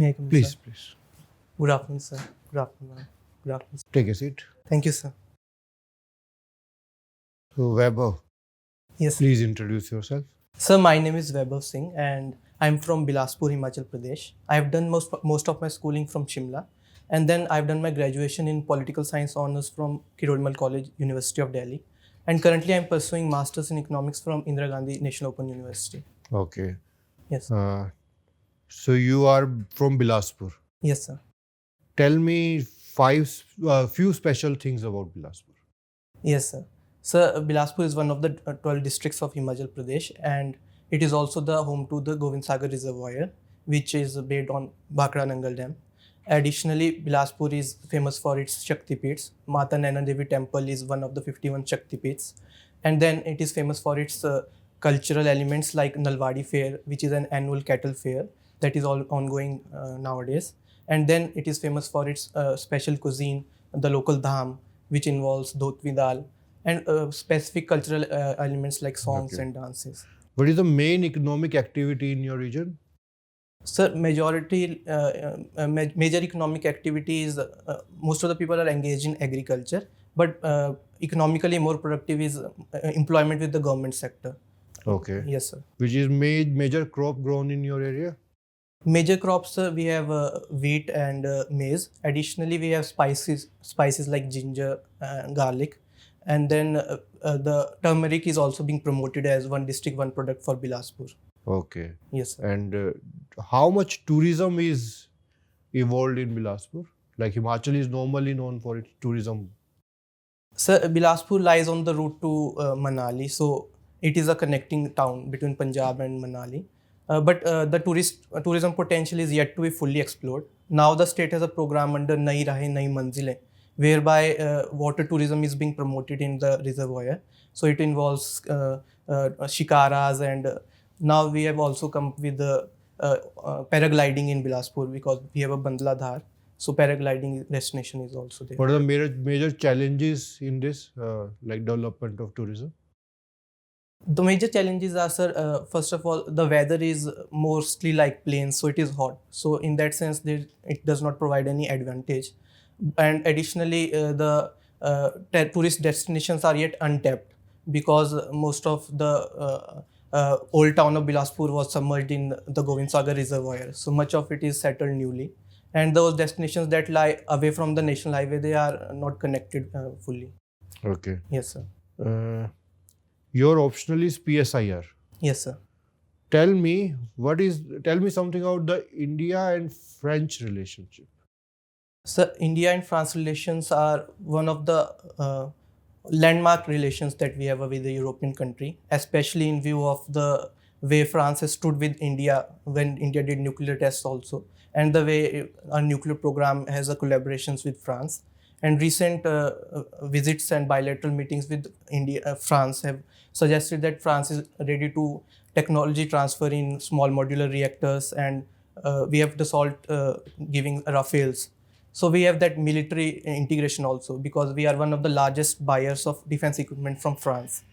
May I come, Please, sir? please. Good afternoon, sir. Good afternoon. Good afternoon, sir. Take a seat. Thank you, sir. So, Vaibhav, Yes. please introduce yourself. Sir, my name is Vaibhav Singh and I'm from Bilaspur, Himachal Pradesh. I've done most of my schooling from Shimla, and then I've done my graduation in political science honors from Kirolmal College, University of Delhi. And currently I'm pursuing masters in economics from Indira Gandhi National Open University. Okay. Yes. So you are from Bilaspur. Yes, sir. Tell me few special things about Bilaspur. Yes, sir. Sir, Bilaspur is one of the 12 districts of Himachal Pradesh, and it is also the home to the Govind Sagar Reservoir, which is based on Bhakra Nangal Dam. Additionally, Bilaspur is famous for its Shakti Peeths. Mata Naina Devi Temple is one of the 51 Shakti Peeths. And then it is famous for its cultural elements like Nalwadi Fair, which is an annual cattle fair that is all ongoing nowadays. And then it is famous for its special cuisine, the local dham, which involves dhotvi dal, and specific cultural elements like songs and dances. What is the main economic activity in your region? Sir, major economic activities, most of the people are engaged in agriculture, but economically more productive is employment with the government sector. Okay. Yes, sir. Which is major crop grown in your area? Major crops, we have wheat and maize. Additionally, we have spices like ginger, garlic, and then the turmeric is also being promoted as one district, one product for Bilaspur. Okay. Yes, sir. And how much tourism is evolved in Bilaspur? Like Himachal is normally known for its tourism. Sir, Bilaspur lies on the route to Manali, so it is a connecting town between Punjab and Manali. But the tourism potential is yet to be fully explored. Now the state has a program under Nai Rahe Nai Manzile, whereby water tourism is being promoted in the reservoir. So it involves shikaras, and now we have also come with the paragliding in Bilaspur because we have a Bandla Dhar. So paragliding destination is also there. What are the major challenges in this, like development of tourism? The major challenges are, sir, first of all, the weather is mostly like plains, so it is hot. So in that sense, it does not provide any advantage. And additionally, the tourist destinations are yet untapped because most of the old town of Bilaspur was submerged in the Govind Sagar Reservoir. So much of it is settled newly. And those destinations that lie away from the national highway, they are not connected fully. Okay. Yes, sir. Your optional is PSIR. Yes, sir. Tell me something about the India and French relationship. Sir, India and France relations are one of the landmark relations that we have with the European country, especially in view of the way France has stood with India when India did nuclear tests also, and the way our nuclear program has a collaborations with France. And recent visits and bilateral meetings with France have suggested that France is ready to technology transfer in small modular reactors, and we have the salt giving Rafales. So we have that military integration also because we are one of the largest buyers of defense equipment from France.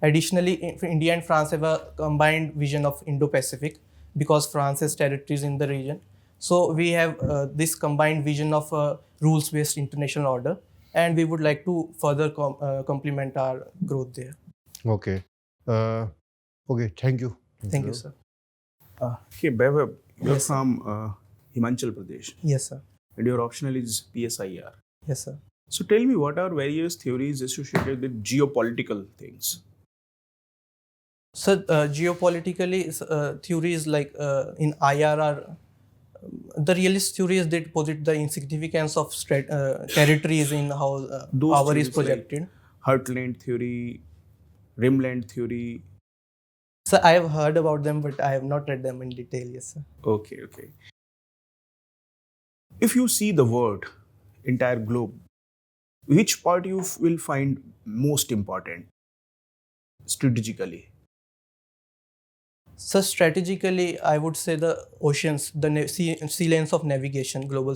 Additionally, India and France have a combined vision of Indo-Pacific because France has territories in the region. So we have this combined vision of a rules-based international order, and we would like to further complement our growth there. Okay. Okay. Thank you. Thank you, sir. Okay, Vaibhav, you're Yes, sir. from Himachal Pradesh, Yes, sir. and your optional is PSIR. Yes, sir. So tell me, what are various theories associated with geopolitical things? So geopolitically, theories like in IRR, the realist theories they posit the insignificance of territories in how Those power is theories like projected. Heartland theory, Rimland theory. So I have heard about them, but I have not read them in detail. Yes, sir. Okay. If you see the world, entire globe, which part you will find most important strategically? So strategically, I would say the oceans, the sea lanes of navigation, global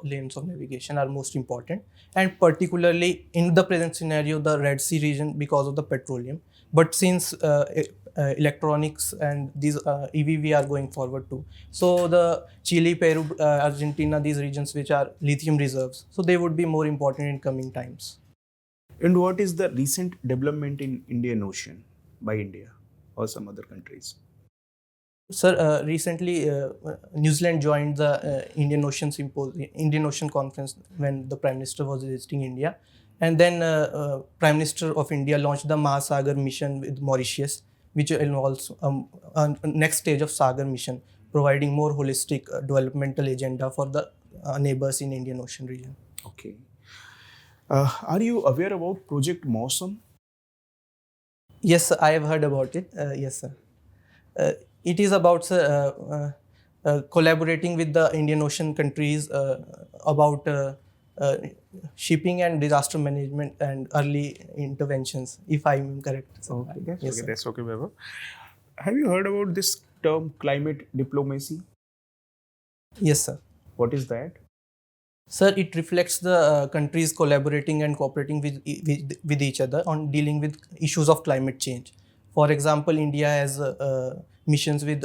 lanes of navigation are most important, and particularly in the present scenario, the Red Sea region because of the petroleum. But since electronics and these EV we are going forward to. So the Chile, Peru, Argentina, these regions which are lithium reserves, so they would be more important in coming times. And what is the recent development in Indian Ocean by India or some other countries? Sir, recently New Zealand joined the Indian Ocean Conference when the Prime Minister was visiting India, and then Prime Minister of India launched the Mahasagar mission with Mauritius, which involves a next stage of Sagar mission, providing more holistic developmental agenda for the neighbors in Indian Ocean region. Okay. Are you aware about Project Mawsum? Yes, sir, I have heard about it. Yes, sir. It is about collaborating with the Indian Ocean countries about shipping and disaster management and early interventions, if I'm correct. Sir. Yes, sir. That's okay, Vaibhav. Have you heard about this term climate diplomacy? Yes, sir. What is that? Sir, it reflects the countries collaborating and cooperating with each other on dealing with issues of climate change. For example, India has missions with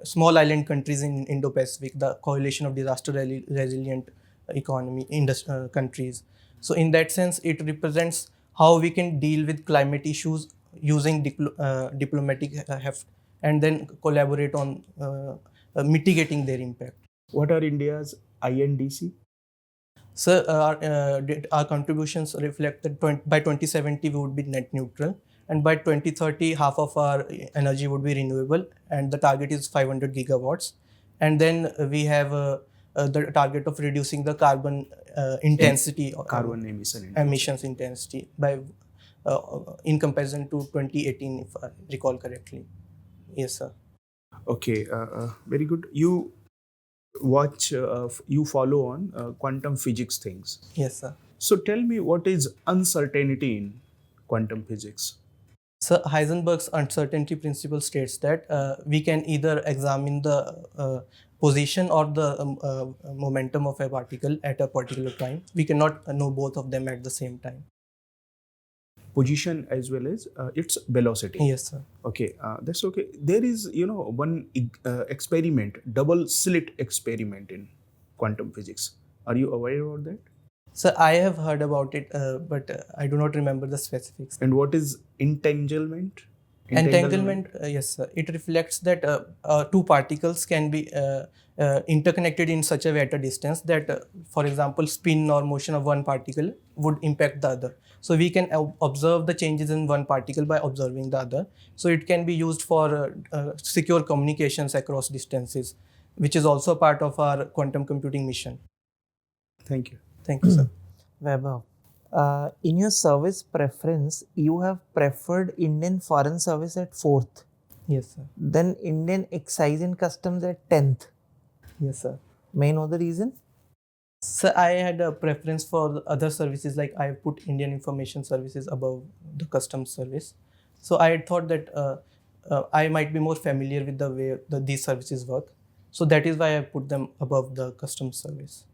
small island countries in Indo-Pacific, the Coalition of Disaster Resilient Economy countries. So in that sense, it represents how we can deal with climate issues using diplomatic heft and then collaborate on mitigating their impact. What are India's INDC? So our contributions reflect that by 2070 we would be net neutral, and by 2030 half of our energy would be renewable, and the target is 500 gigawatts. And then we have the target of reducing the carbon intensity, Carbon emissions intensity by in comparison to 2018, if I recall correctly. Yes, sir. Okay, very good. You follow on quantum physics things. Yes, sir. So tell me, what is uncertainty in quantum physics? So Heisenberg's uncertainty principle states that we can either examine the position or the momentum of a particle at a particular time. We cannot know both of them at the same time. Position as well as its velocity. Yes, sir. Okay, that's okay. There is, one experiment, double slit experiment in quantum physics. Are you aware about that? So I have heard about it, but I do not remember the specifics. And what is entanglement? Entanglement, yes, sir. It reflects that two particles can be interconnected in such a way at a distance that, for example, spin or motion of one particle would impact the other. So we can observe the changes in one particle by observing the other. So it can be used for secure communications across distances, which is also part of our quantum computing mission. Thank you. Thank you, sir. Vaibhav, in your service preference, you have preferred Indian Foreign Service at 4th. Yes, sir. Then Indian Excise and Customs at 10th. Yes, sir. May I know the reason? So I had a preference for the other services, like I put Indian Information Services above the Customs Service. So I had thought that I might be more familiar with the way these services work. So that is why I put them above the Customs Service.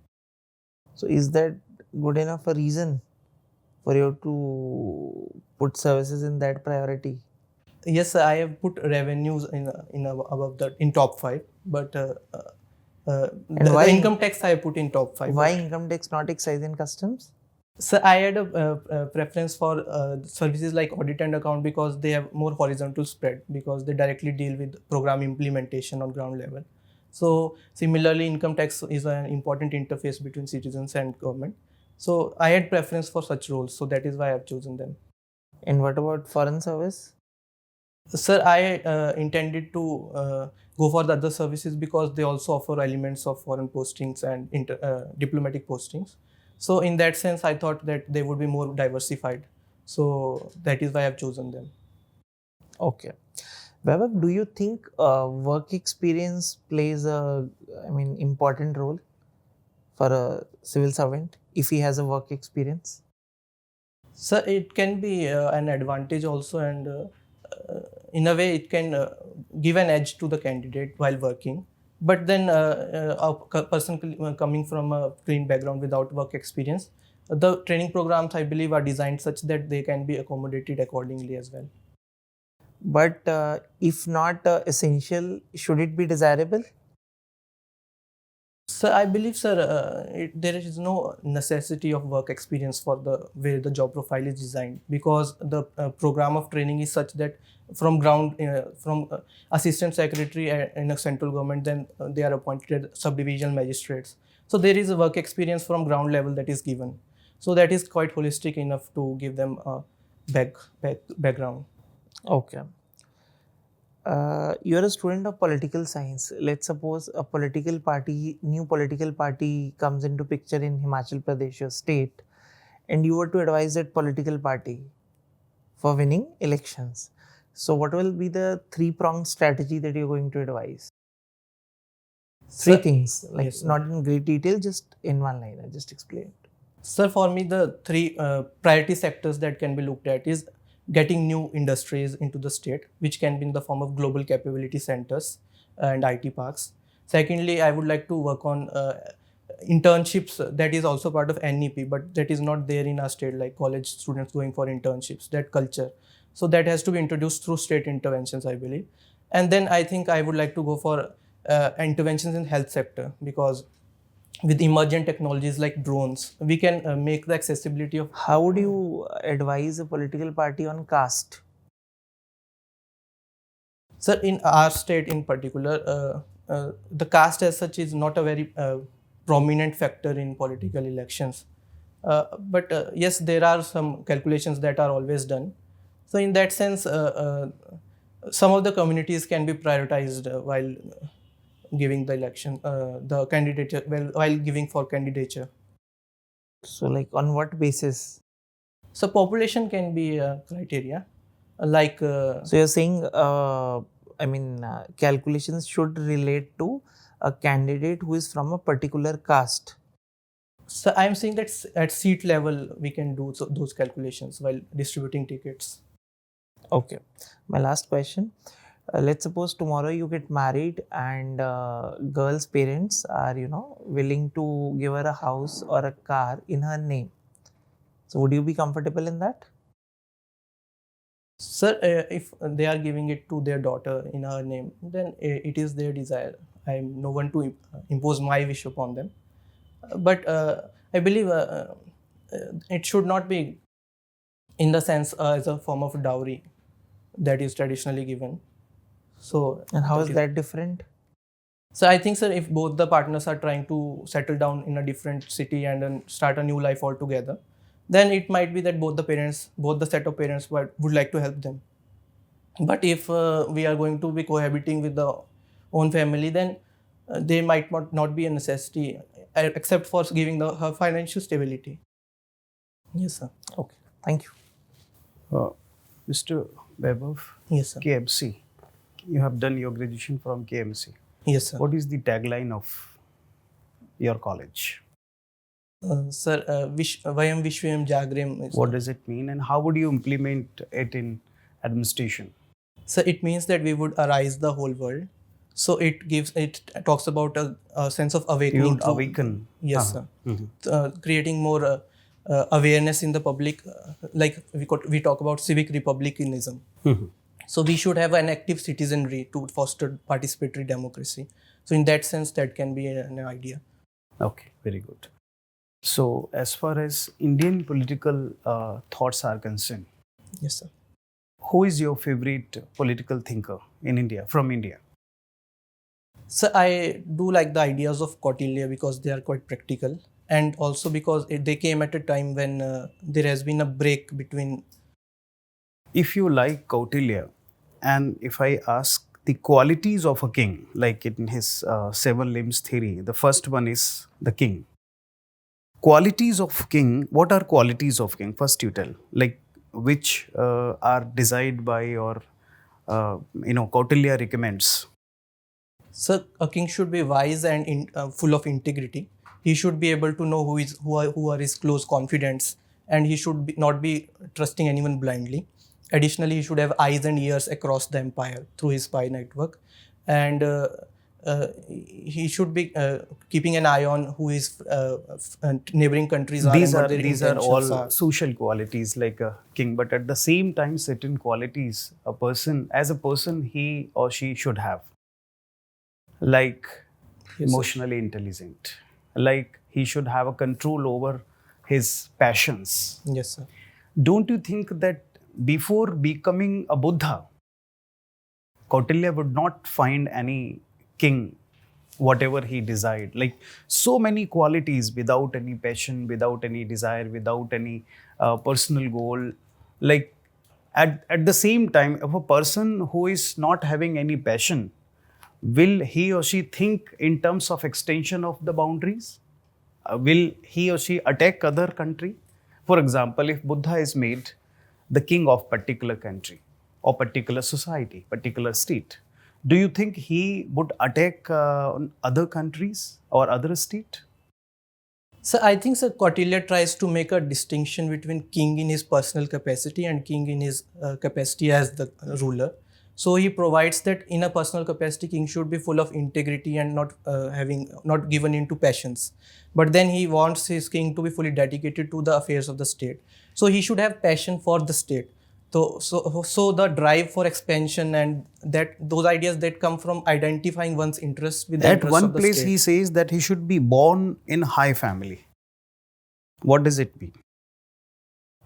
So is that good enough a reason for you to put services in that priority? Yes, sir, I have put revenues in top 5, but the income tax I put in top 5. Why income tax, not excise and customs? So I had a preference for services like audit and account because they have more horizontal spread, because they directly deal with program implementation on ground level. So similarly, income tax is an important interface between citizens and government. So I had preference for such roles, so that is why I have chosen them. And what about foreign service? Sir, I intended to go for the other services because they also offer elements of foreign postings and diplomatic postings. So in that sense, I thought that they would be more diversified. So that is why I have chosen them. Okay. Vaibhav, do you think work experience plays important role for a civil servant if he has a work experience? Sir, it can be an advantage also, and in a way it can give an edge to the candidate while working. But then a person coming from a clean background without work experience, the training programs I believe are designed such that they can be accommodated accordingly as well. but if not essential, should it be desirable? So I believe, sir, there is no necessity of work experience for the way the job profile is designed, because the program of training is such that from ground, from assistant secretary in a central government, then they are appointed subdivisional magistrates. So there is a work experience from ground level that is given. So that is quite holistic enough to give them a background. Okay. You're a student of political science. Let's suppose a new political party comes into picture in Himachal Pradesh, your state, and you were to advise that political party for winning elections. So, what will be the three-pronged strategy that you're going to advise? Three Sir, things, like yes, sir. not in great detail, just in one line. I just explained. Sir, for me, the three priority sectors that can be looked at is getting new industries into the state, which can be in the form of global capability centers and IT parks. Secondly, I would like to work on internships. That is also part of NEP, but that is not there in our state, like college students going for internships, that culture. So that has to be introduced through state interventions, I believe. And then I think I would like to go for interventions in health sector, because with emergent technologies like drones, we can make the accessibility of. How would you advise a political party on caste? Sir, in our state in particular, the caste as such is not a very prominent factor in political elections. But yes, there are some calculations that are always done. So in that sense, some of the communities can be prioritized while giving the election, the candidature, while giving for candidature. So, like on what basis? So population can be a criteria, like So you're saying, calculations should relate to a candidate who is from a particular caste. so I'm saying that at seat level we can do those calculations while distributing tickets. Okay. My last question. Let's suppose tomorrow you get married and girl's parents are, willing to give her a house or a car in her name. So would you be comfortable in that? Sir, if they are giving it to their daughter in her name, then it is their desire. I am no one to impose my wish upon them. But I believe it should not be in the sense as a form of dowry that is traditionally given. So, And how is that different? So I think, sir, if both the partners are trying to settle down in a different city and then start a new life altogether, then it might be that both the set of parents would like to help them. But if we are going to be cohabiting with the own family, then there might not be a necessity except for giving her financial stability. Yes, sir. Okay. Thank you. Mr. Vaibhav, Yes, sir. KMC. You have done your graduation from KMC. Yes, sir. What is the tagline of your college? Sir, Vayam Vishwayam Jagrem. What does it mean, and how would you implement it in administration? So it means that we would arise the whole world. So it talks about a sense of awakening. You would awaken. Yes, sir. Creating more awareness in the public, like we talk about civic republicanism. So we should have an active citizenry to foster participatory democracy. So in that sense, that can be an idea. Okay, very good. So as far as Indian political thoughts are concerned, Yes, sir. who is your favorite political thinker in India, from India? So I do like the ideas of Kautilya because they are quite practical, and also because they came at a time when there has been a break between. If you like Kautilya, and if I ask the qualities of a king, like in his 7 limbs theory, the first one is the king. Qualities of king, what are qualities of king? First you tell, like which are desired by or Kautilya recommends. So a king should be wise and full of integrity. He should be able to know who are his close confidants, and he should not be trusting anyone blindly. Additionally, he should have eyes and ears across the empire through his spy network, and he should be keeping an eye on who is neighboring countries are These and are what their these are intentions all are. social qualities like a king, but at the same time, certain qualities a person, as a person, he or she should have, like Yes, sir. emotionally intelligent, like he should have a control over his passions. Yes, sir. Don't you think that before becoming a Buddha, Kautilya would not find any king, whatever he desired? Like so many qualities without any passion, without any desire, without any personal goal. Like at the same time, if a person who is not having any passion, will he or she think in terms of extension of the boundaries? Will he or she attack other country? For example, if Buddha is made the king of particular country or particular society, particular state, do you think he would attack other countries or other state? So I think Sir Kautilya tries to make a distinction between king in his personal capacity and king in his capacity as the ruler. So he provides that in a personal capacity, king should be full of integrity and not given into passions. But then he wants his king to be fully dedicated to the affairs of the state. So he should have passion for the state. So the drive for expansion and that those ideas that come from identifying one's interests with the At interests one of the place, state. he says that he should be born in high family. What does it mean?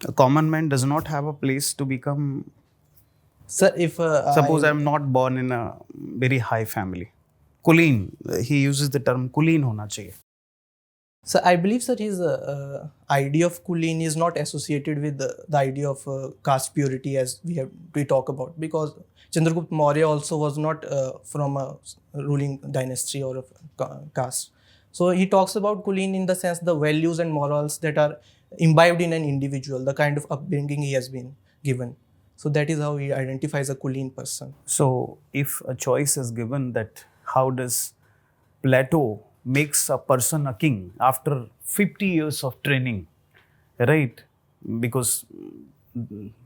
A common man does not have a place to become. Sir, if Suppose I am not born in a very high family. Kuleen, he uses the term kuleen hona chahiye. So I believe that his idea of kuleen is not associated with the idea of caste purity as we talk about, because Chandragupta Maurya also was not from a ruling dynasty or a caste. So he talks about kuleen in the sense the values and morals that are imbibed in an individual, the kind of upbringing he has been given. So that is how he identifies a kuleen person. So, if a choice is given that how does Plato makes a person a king after 50 years of training, right? Because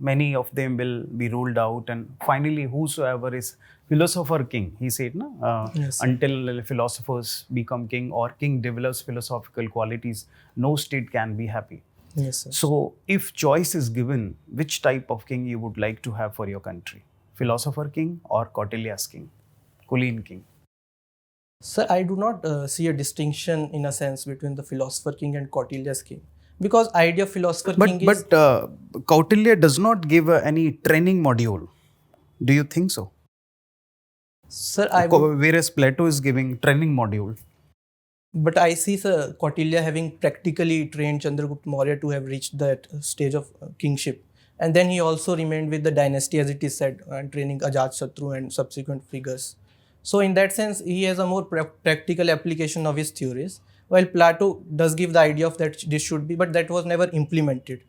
many of them will be ruled out, and finally, whosoever is philosopher king, he said, no, Yes, sir. until philosophers become king or king develops philosophical qualities, no state can be happy. Yes, sir. So, if choice is given, which type of king you would like to have for your country? Philosopher king or Kautilya's king? Kuleen king? Sir, I do not see a distinction in a sense between the philosopher king and Kautilya's king, because idea of philosopher king is. But Kautilya does not give any training module. Do you think so? Sir, I would, Whereas Plato is giving training module. but I see Sir Kautilya having practically trained Chandragupta Maurya to have reached that stage of kingship, and then he also remained with the dynasty as it is said, and training Ajatashatru and subsequent figures. So in that sense, he has a more practical application of his theories, while Plato does give the idea of that this should be, but that was never implemented.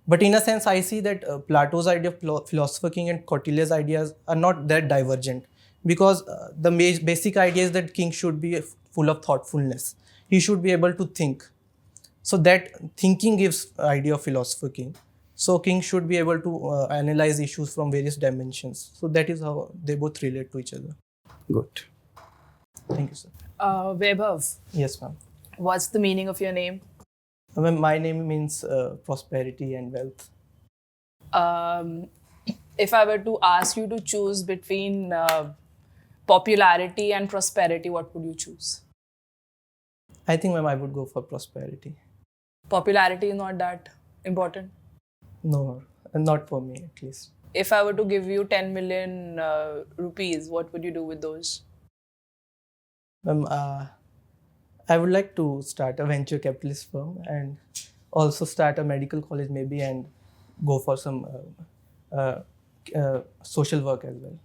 But in a sense, I see that Plato's idea of philosopher king and Kautilya's ideas are not that divergent, because the basic idea is that king should be full of thoughtfulness. He should be able to think. So that thinking gives idea of philosopher king. So king should be able to analyze issues from various dimensions. So that is how they both relate to each other. Good. Thank you, sir. Vaibhav, Yes, ma'am. what's the meaning of your name? Ma'am, my name means prosperity and wealth. If I were to ask you to choose between popularity and prosperity, what would you choose? I think, ma'am, I would go for prosperity. Popularity is not that important. No, not for me at least. If I were to give you 10 million rupees, what would you do with those? Ma'am, I would like to start a venture capitalist firm and also start a medical college maybe and go for some social work as well.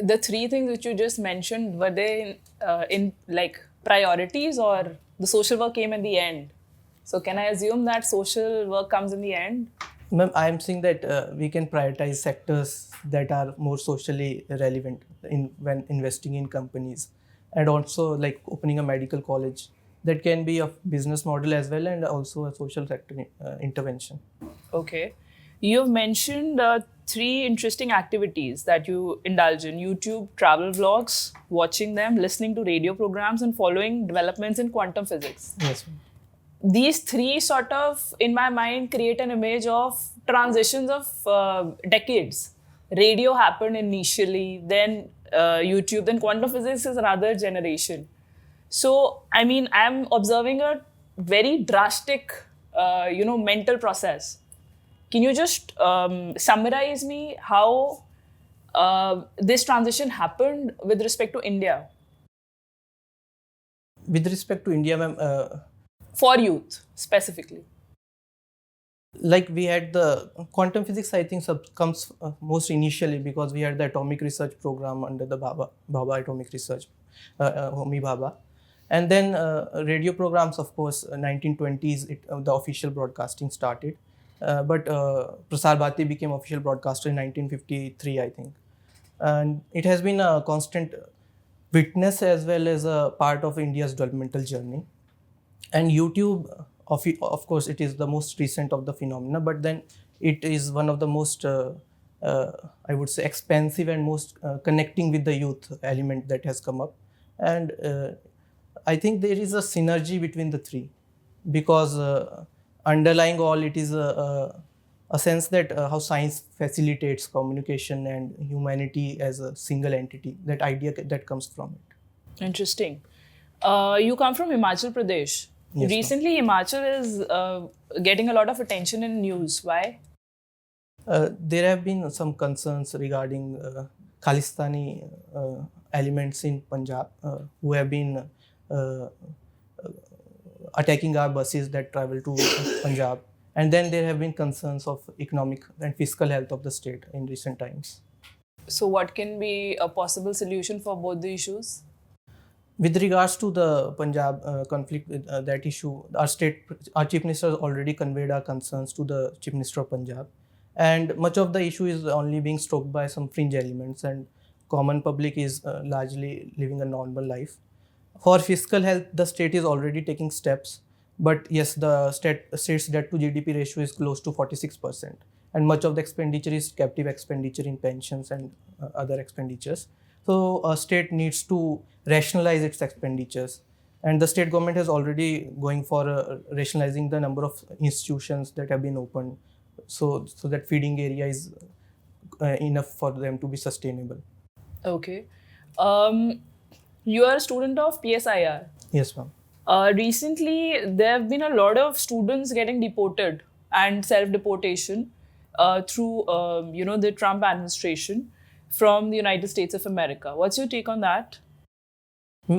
The three things which you just mentioned, were they in like priorities, or the social work came in the end? So can I assume that social work comes in the end? Ma'am, I am saying that we can prioritize sectors that are more socially relevant when investing in companies, and also like opening a medical college that can be a business model as well and also a social sector intervention. Okay. You've mentioned three interesting activities that you indulge in: YouTube travel vlogs, watching them, listening to radio programs, and following developments in quantum physics. Yes, ma'am. These three sort of, in my mind, create an image of transitions of decades. Radio happened initially, then YouTube, then quantum physics is another generation. So, I mean, I'm observing a very drastic, mental process. Can you just summarize me how this transition happened with respect to India? With respect to India, ma'am, For youth, specifically. like we had the quantum physics, I think comes most initially because we had the atomic research program under the Baba Atomic Research, Homi Baba. And then radio programs, of course, 1920s, the official broadcasting started. But Prasar Bharati became official broadcaster in 1953, I think. And it has been a constant witness as well as a part of India's developmental journey. And YouTube, of course, it is the most recent of the phenomena, but then it is one of the most, I would say, expansive and most connecting with the youth element that has come up. And I think there is a synergy between the three because underlying all it is a sense that how science facilitates communication and humanity as a single entity, that idea that comes from it. Interesting. You come from Himachal Pradesh. Yes, ma'am. Recently, Himachal is getting a lot of attention in news. Why? There have been some concerns regarding Khalistani elements in Punjab who have been attacking our buses that travel to Punjab. And then there have been concerns of economic and fiscal health of the state in recent times. So, what can be a possible solution for both the issues? With regards to the Punjab conflict with that issue, our Chief Minister has already conveyed our concerns to the Chief Minister of Punjab. And much of the issue is only being stoked by some fringe elements, and common public is largely living a normal life. For fiscal health, the state is already taking steps. But yes, the state's debt to GDP ratio is close to 46%. And much of the expenditure is captive expenditure in pensions and other expenditures. So a state needs to rationalize its expenditures. And the state government has already going for rationalizing the number of institutions that have been opened so that feeding area is enough for them to be sustainable. Okay. You are a student of PSIR. Yes, ma'am. Recently, there have been a lot of students getting deported and self-deportation through, the Trump administration from the United States of America. What's your take on that?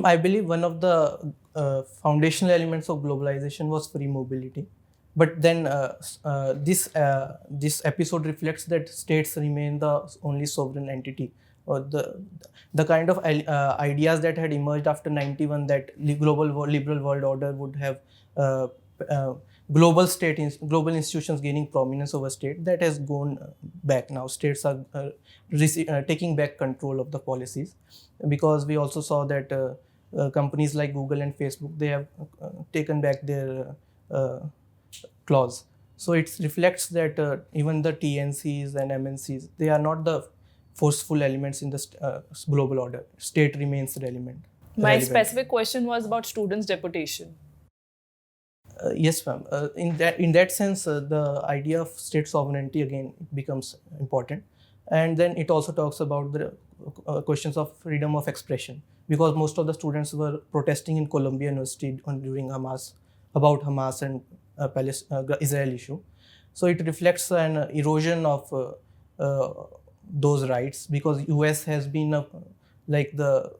I believe one of the foundational elements of globalization was free mobility. But then this episode reflects that states remain the only sovereign entity. Or the kind of ideas that had emerged after 91, that liberal world order would have global institutions gaining prominence over state, that has gone back now. States are taking back control of the policies, because we also saw that companies like Google and Facebook, they have taken back their clause. So it reflects that even the TNCs and MNCs, they are not the forceful elements in the global order. State remains relevant. My specific question was about students' deportation. Yes, ma'am. In that sense, the idea of state sovereignty again becomes important, and then it also talks about the questions of freedom of expression, because most of the students were protesting in Columbia University during Hamas and Israel issue. So it reflects an erosion of those rights, because US has been like the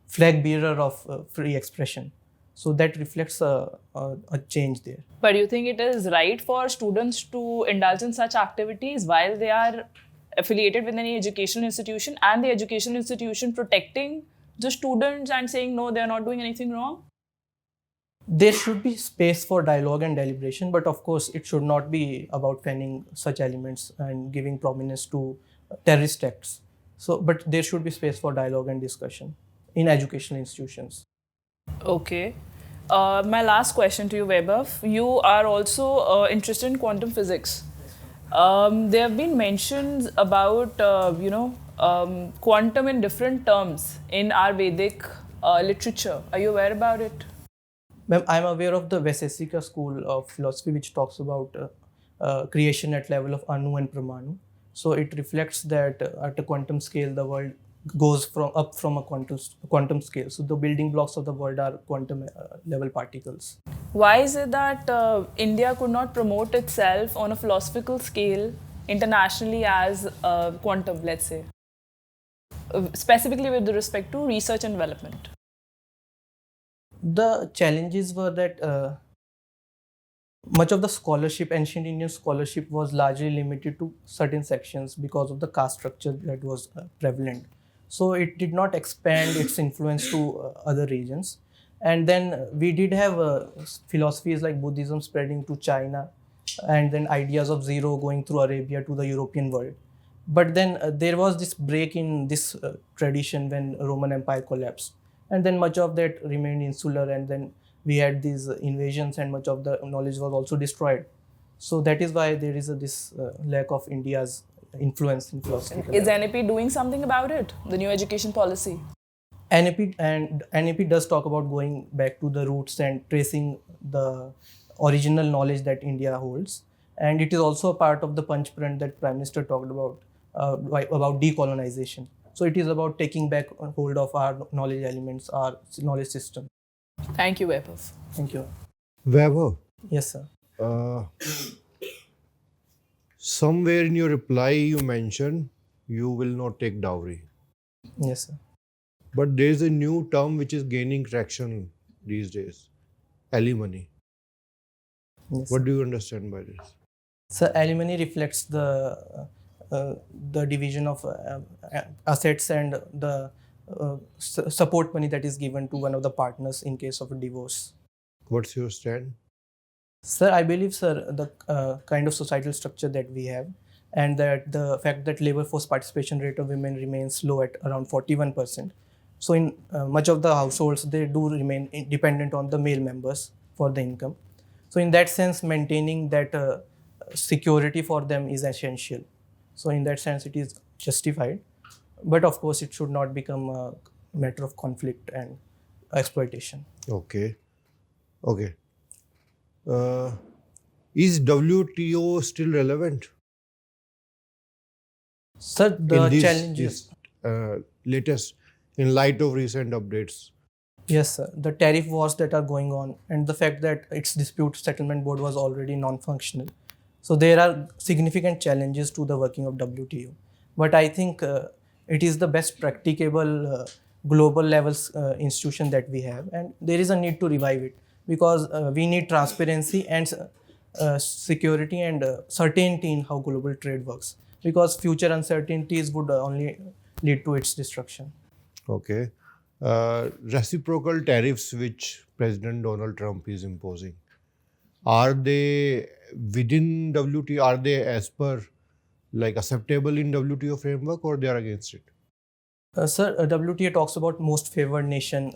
flag bearer of free expression. So that reflects a change there. But do you think it is right for students to indulge in such activities while they are affiliated with any educational institution, and the educational institution protecting the students and saying no, they are not doing anything wrong? There should be space for dialogue and deliberation, but of course it should not be about fanning such elements and giving prominence to terrorist acts. But there should be space for dialogue and discussion in educational institutions. Okay. My last question to you, Vaibhav. You are also interested in quantum physics. There have been mentions about, quantum in different terms in our Vedic literature. Are you aware about it? Ma'am, I'm aware of the Vaisesika school of philosophy, which talks about creation at level of Anu and Pramanu. So it reflects that at a quantum scale, the world goes from a quantum scale. So the building blocks of the world are quantum level particles. Why is it that India could not promote itself on a philosophical scale internationally as quantum, let's say, specifically with respect to research and development? The challenges were that much of the scholarship, ancient Indian scholarship, was largely limited to certain sections because of the caste structure that was prevalent. So it did not expand its influence to other regions. And then we did have philosophies like Buddhism spreading to China, and then ideas of zero going through Arabia to the European world. But then there was this break in this tradition when Roman Empire collapsed, and then much of that remained insular, and then we had these invasions, and much of the knowledge was also destroyed. So that is why there is this lack of India's influence in philosophy. Is NAP doing something about it, the new education policy? NAP does talk about going back to the roots and tracing the original knowledge that India holds, and it is also a part of the punch print that Prime Minister talked about decolonization. So it is about taking back hold of our knowledge elements, our knowledge system. Thank you, Vaibhav. Thank you. Vaibhav, Yes, sir. somewhere in your reply you mentioned you will not take dowry. Yes, sir. But there is a new term which is gaining traction these days, alimony. Yes, What do you understand by this? so alimony reflects the division of assets and the support money that is given to one of the partners in case of a divorce. What's your stand? Sir, I believe, sir, the kind of societal structure that we have, and that the fact that labor force participation rate of women remains low at around 41%. So in much of the households, they do remain dependent on the male members for the income. So in that sense, maintaining that security for them is essential. So in that sense, it is justified. But of course, it should not become a matter of conflict and exploitation. Okay. Okay. Is WTO still relevant? Sir, the in challenges. Latest, in light of recent updates? Yes, sir. The tariff wars that are going on, and the fact that its dispute settlement board was already non-functional. So there are significant challenges to the working of WTO. But I think it is the best practicable global levels institution that we have, and there is a need to revive it because we need transparency and security and certainty in how global trade works, because future uncertainties would only lead to its destruction. Okay. Reciprocal tariffs which President Donald Trump is imposing, are they within WTO? Are they as per like acceptable in WTO framework, or they are against it? Sir, WTO talks about most favored nation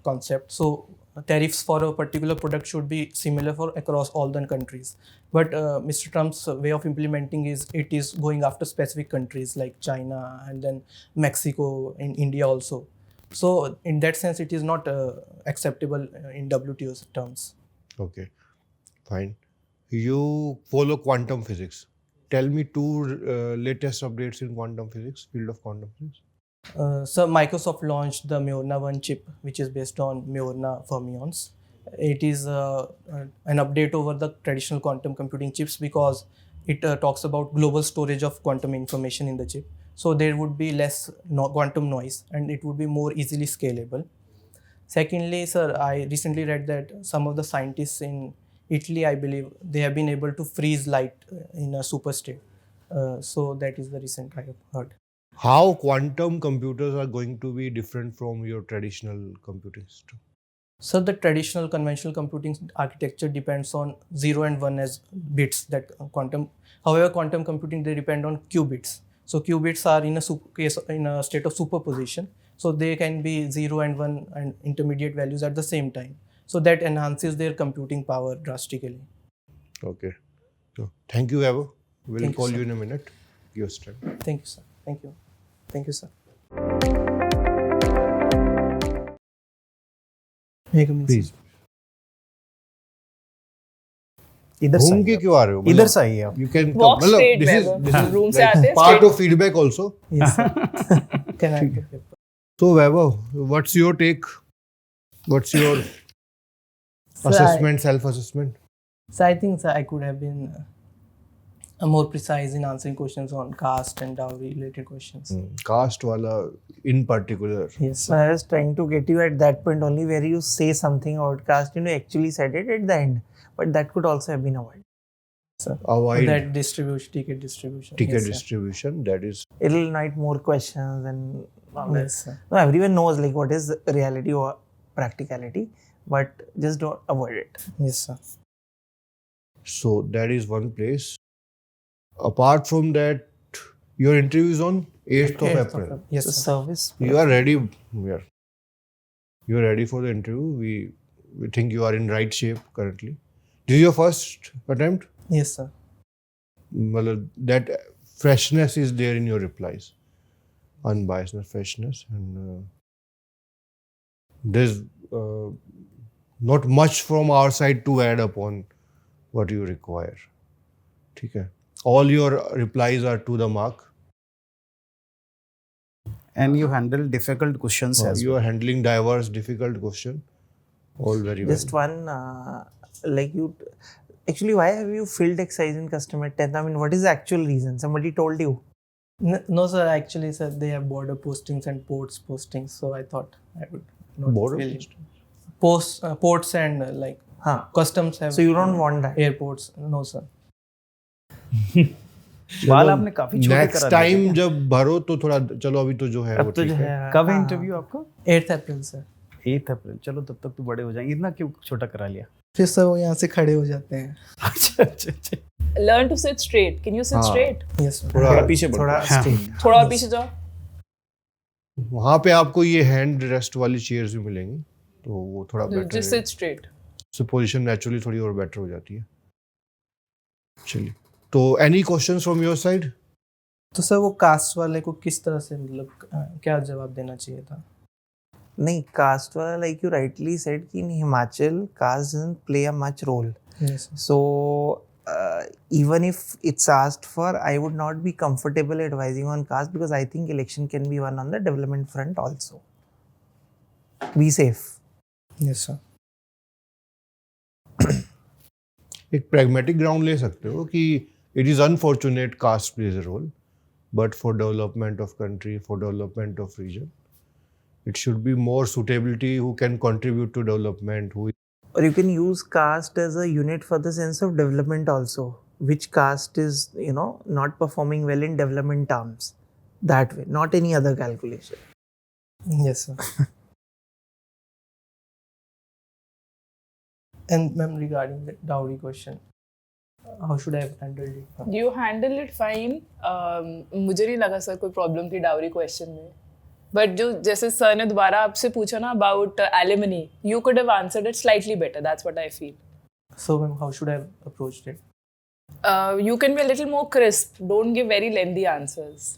concept. So tariffs for a particular product should be similar for across all the countries. But Mr. Trump's way of implementing it is going after specific countries like China and then Mexico and India also. So in that sense, it is not acceptable in WTO's terms. Okay, fine. You follow quantum physics. Tell me two latest updates in quantum physics, field of quantum physics. So Microsoft launched the Majorna 1 chip, which is based on Majorna fermions. It is an update over the traditional quantum computing chips because it talks about global storage of quantum information in the chip. So there would be less quantum noise and it would be more easily scalable. Secondly, sir, I recently read that some of the scientists in Italy, I believe, they have been able to freeze light in a superstate. So that is the recent I have heard. How quantum computers are going to be different from your traditional computing system? So the traditional conventional computing architecture depends on 0 and 1 as bits that quantum. However, quantum computing, they depend on qubits. So qubits are in a state of superposition. So they can be 0 and 1 and intermediate values at the same time. So that enhances their computing power drastically. Okay. So, thank you, Vaibhav. We'll Thank you, call sir. you in a minute. Your turn. Thank you, sir. Thank you. Thank you, sir. May I come in, sir? Please. इधर से घूम के आइए क्यों आ रहे हो? आप। इधर से आइए आप। You can Walk come. straight, This is Vaibhav. Room से like आते हैं part straight. of feedback also. Yes, sir. Can I have the paper? So Vaibhav, what's your take? What's your assessment, self-assessment? So I think, sir, I could have been more precise in answering questions on caste and dowry related questions. Caste wala in particular. Yes, So sir. I was trying to get you at that point only where you say something about caste, you actually said it at the end, but that could also have been avoided. Avoid That distribution, ticket distribution. ticket Yes, sir. distribution. That is It'll invite more questions and all that. Yes, sir. No, everyone knows like what is reality or practicality, but just don't avoid it. Yes, sir. so. That is one place. Apart from that, your interview is on 8th of 8th April. Yes, So sir. service. You are ready. Yeah. You are ready for the interview. We think you are in right shape currently. This is your first attempt. Yes, sir. Well, that freshness is there in your replies, unbiasedness, freshness, and there's not much from our side to add upon what you require. Okay. All your replies are to the mark. And you handle difficult questions as You well. are handling diverse, difficult question. All very well. Just one, like you, actually, why have you filled exercise in customer 10th? I mean, what is the actual reason? Somebody told you. No, sir. Actually, sir, they have border postings and ports postings, so I thought I would not Border fill it. Ports and like Huh. customs have. So you don't want that. airports? No, sir. बाल आपने काफी छोटे next करा time दिए। जब भरो तो थोड़ा चलो अभी तो जो है वो अब तो ठीक जो है है कब है हाँ। इंटरव्यू आपका? 8th April, sir. 8 अप्रैल। चलो तब तक तो बड़े हो जाएंगे। इतना क्यों छोटा करा लिया? फिर सर वो यहाँ से खड़े हो जाते हैं. अच्छा अच्छा अच्छा। Learn to sit straight. Can you sit हाँ. straight? Yes, sir. थोड़ा पीछे बढ़ो। थोड़ा हाँ। straight. थोड़ा और पीछे जाओ. वहाँ पे आपको ये हैंड रेस्ट वाली चेयर्स भी मिलेंगी तो वो थोड़ा बेटर Just है. sit straight. So position naturally थोड़ी और बेटर हो जाती है. चलिए तो any questions from your side? तो सर वो कास्ट वाले को किस तरह से मतलब क्या जवाब देना चाहिए था? नहीं, caste वाला, like you rightly said, कि in Himachal, caste doesn't play a much role. Yes, sir. So even if it's asked for, I would not be comfortable advising on caste because I think election can be won on the development front also. Be safe. Yes, sir. एक pragmatic ground ले सकते हो कि it is unfortunate caste plays a role, but for development of country, for development of region, it should be more suitability who can contribute to development, who Or you can use caste as a unit for the sense of development also. Which caste is, not performing well in development terms. That way, not any other calculation. Yes, sir. And ma'am, regarding the dowry question, how should I have handled it? ma'am? You handle it fine. मुझे नहीं लगा sir कोई problem थी dowry question में. But जो जैसे sir ने दोबारा आपसे पूछा ना about alimony, you could have answered it slightly better. That's what I feel. So ma'am, how should I have approached it? You can be a little more crisp. Don't give very lengthy answers.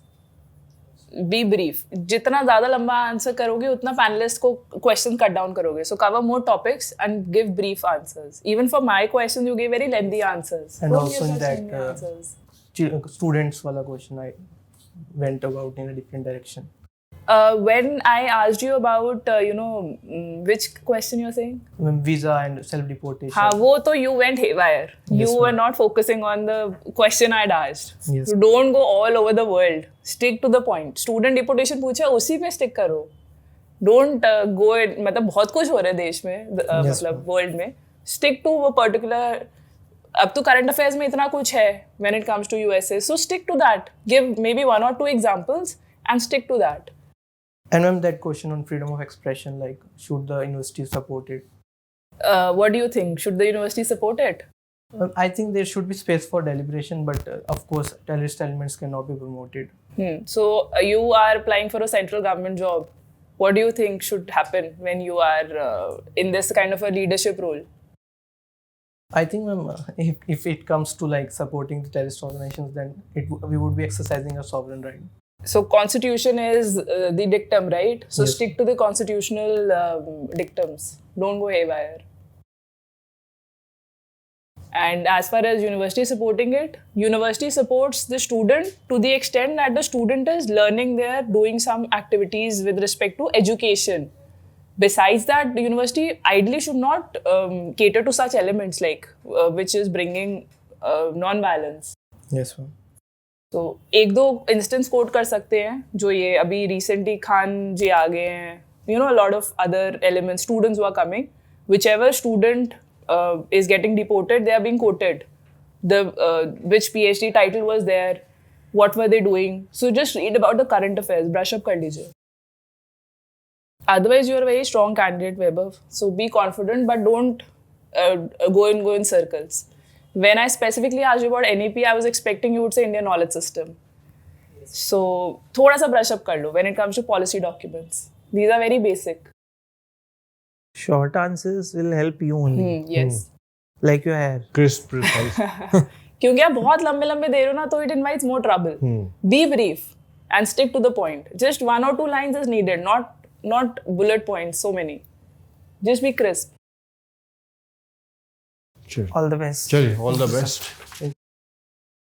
Be brief. जितना ज़्यादा लंबा answer करोगे उतना panelist को question cut down करोगे. So cover more topics and give brief answers. Even for my questions, you gave very lengthy answers. And Don't also give in such that, lengthy answers. Students wala question, I went about in a different direction. When I asked you about, which question you're saying? Ma'am, visa and self-deportation. हाँ, वो तो you went haywire. You Yes, were ma'am. not focusing on the question I'd asked. Yes. You don't go all over the world. Stick to the point. Student deportation पूछा, उसी पे stick करो. Don't go it. मतलब बहुत कुछ हो रहा है देश में, मतलब world में. Stick to वो particular. अब तो current affairs में इतना कुछ है when it comes to USA. So stick to that. Give maybe 1 or 2 examples and stick to that. And ma'am, that question on freedom of expression, like should the university support it? What do you think? Should the university support it? I think there should be space for deliberation, but of course, terrorist elements cannot be promoted. So you are applying for a central government job. What do you think should happen when you are in this kind of a leadership role? I think, ma'am, if it comes to like supporting the terrorist organizations, then we would be exercising our sovereign right. So constitution is the dictum, right? So Yes. stick to the constitutional dictums. Don't go haywire. And as far as university supporting it, university supports the student to the extent that the student is learning there, doing some activities with respect to education. Besides that, the university ideally should not cater to such elements like which is bringing non-violence. Yes, ma'am. तो एक दो instance coat कर सकते हैं जो ये अभी recently Khan जी आ गए हैं, you know, a lot of other elements, students who are coming, whichever student is getting deported, they are being quoted, the which PhD title was there, what were they doing. So just read about the current affairs, brush up कर लीजिए. Otherwise you are a very strong candidate, Vaibhav, so be confident but don't go in circles. When I specifically asked you about NEP, I was expecting you would say Indian knowledge system. So thoda sa brush up kar lo when it comes to policy documents. These are very basic. Short answers will help you only. Yes. Like your hair. Crisp, precise. क्योंकि आप बहुत लंबे लंबे दे रहे हो ना, तो it invites more trouble. Be brief and stick to the point. Just 1 or 2 lines is needed, not bullet points, so many. Just be crisp. Sure. All the best. Chaliye, all the best.